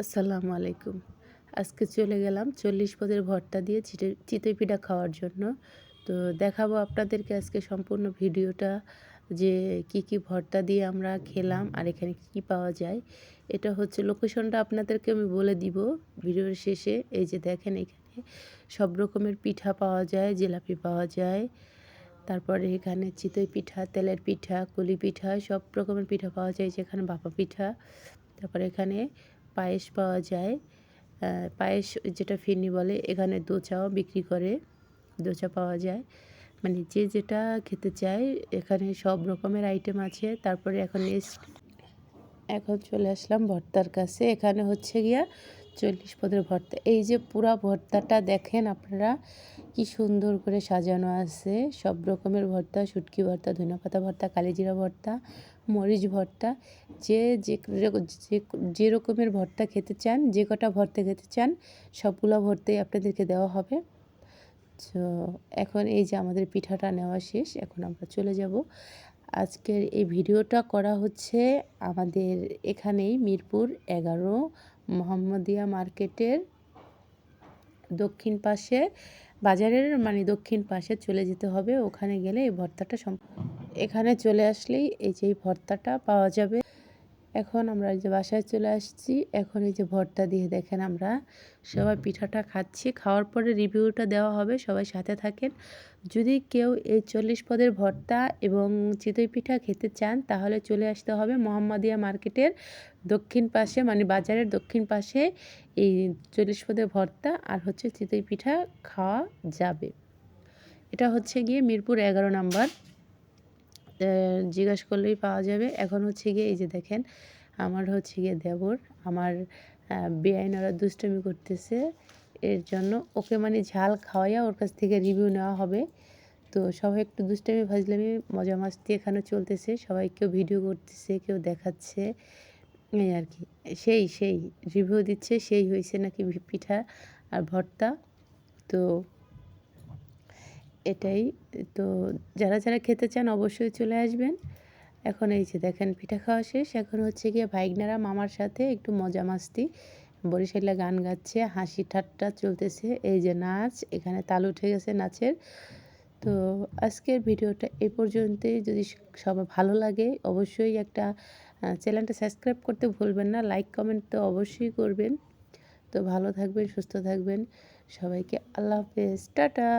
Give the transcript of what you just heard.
আসসালামু আলাইকুম। আজকে চলে গেলাম 40 পদের ভর্তা দিয়ে চিতই পিঠা খাওয়ার জন্য। তো দেখাবো আপনাদেরকে আজকে সম্পূর্ণ ভিডিওটা যে কি ভর্তা দিয়ে আমরা খেলাম আর এখানে কি পাওয়া যায়। এটা হচ্ছে লোকেশনটা আপনাদেরকে আমি বলে দিব ভিডিওর শেষে। এই যে দেখেন এখানে সব রকমের পিঠা পাওয়া যায়, জিলাপি পাওয়া যায়। তারপরে এখানে চিতই পিঠা, তেলের পিঠা, কুলি পিঠা সব রকমের পিঠা পাওয়া যায়। যেখানে ভাপা পিঠা, তারপরে এখানে পায়েস পাওয়া যায়। পায়েস যেটা ফিরনি বলে, এখানে দোচাও বিক্রি করে, দোচা পাওয়া যায়। মানে যে যেটা খেতে চায় এখানে সব রকমের আইটেম আছে। তারপরে এখন চলে আসলাম ভর্তার কাছে। এখানে হচ্ছে গিয়া 40 পদের ভর্তা। এই যে পুরা ভর্তাটা দেখেন আপনারা, কি সুন্দর করে সাজানো আছে। সব রকমের ভর্তা, শুটকি ভর্তা, ধনেপাতা ভর্তা, কালিজিরা ভর্তা, মরিচ ভর্তা। যে যে যে যে রকমের ভর্তা খেতে চান, যে কটা ভর্তা খেতে চান সবগুলো ভর্তাই আপনাদেরকে দেওয়া হবে। তো এখন এই যে আমাদের পিঠাটা নেওয়া শেষ, এখন আমরা চলে যাব। আজকের এই ভিডিওটা করা হচ্ছে আমাদের এখানেই মিরপুর 11 মোহাম্মদিয়া মার্কেটের দক্ষিণ পাশে, বাজারের মানে দক্ষিণ পাশে চলে যেতে হবে। ওখানে গেলে এই ভর্তাটা এখানে চলে আসলেই এই যে এই ভর্তাটা পাওয়া যাবে। এখন আমরা এই যে বাসায় চলে আসছি। এখন এই যে ভর্তা দিয়ে দেখেন আমরা সবাই পিঠাটা খাচ্ছি। খাওয়ার পরে রিভিউটা দেওয়া হবে, সবাই সাথে থাকেন। যদি কেউ এই 40 পদের ভর্তা এবং চিতই পিঠা খেতে চান তাহলে চলে আসতে হবে মোহাম্মদিয়া মার্কেটের দক্ষিণ পাশে, মানে বাজারের দক্ষিণ পাশে এই 40 পদের ভর্তা আর হচ্ছে চিতই পিঠা খাওয়া যাবে। এটা হচ্ছে গিয়ে মিরপুর 11 নাম্বার, জিজ্ঞাসা করলেই পাওয়া যাবে। এখন হচ্ছে গিয়ে এই যে দেখেন আমার হচ্ছে গিয়ে দেবর, আমার বেআইন ওরা দুষ্টামি করতেছে, এর জন্য ওকে মানে ঝাল খাওয়াইয়া ওর কাছ থেকে রিভিউ নেওয়া হবে। তো সবাই একটু দুষ্টামি ফাজলামি মজা মাস্তি এখানে চলতেছে, সবাই কেউ ভিডিও করতেছে, কেউ দেখাচ্ছে, এই আর কি। সেই রিভিউ দিচ্ছে, সেই হয়েছে নাকি পিঠা আর ভর্তা। তো এটাই। তো যারা যারা খেতে চান অবশ্যই চলে আসবেন। এখন এই যে দেখেন পিঠা খাওয়া শেষ। এখন হচ্ছে গিয়ে ভাইগনারা মামার সাথে একটু মজা মাস্তি, বরিশালে গান গাচ্ছে, হাসি ঠাট্টা চলতেছে। এই যে নাচ, এখানে তাল উঠে গেছে নাচের। তো আজকের ভিডিওটা এই পর্যন্তই। যদি সবার ভালো লাগে অবশ্যই একটা চ্যানেলটা সাবস্ক্রাইব করতে ভুলবেন না, লাইক কমেন্ট তো অবশ্যই করবেন। তো ভালো থাকবেন, সুস্থ থাকবেন, সবাইকে আল্লাহ হাফেজ, টাটা।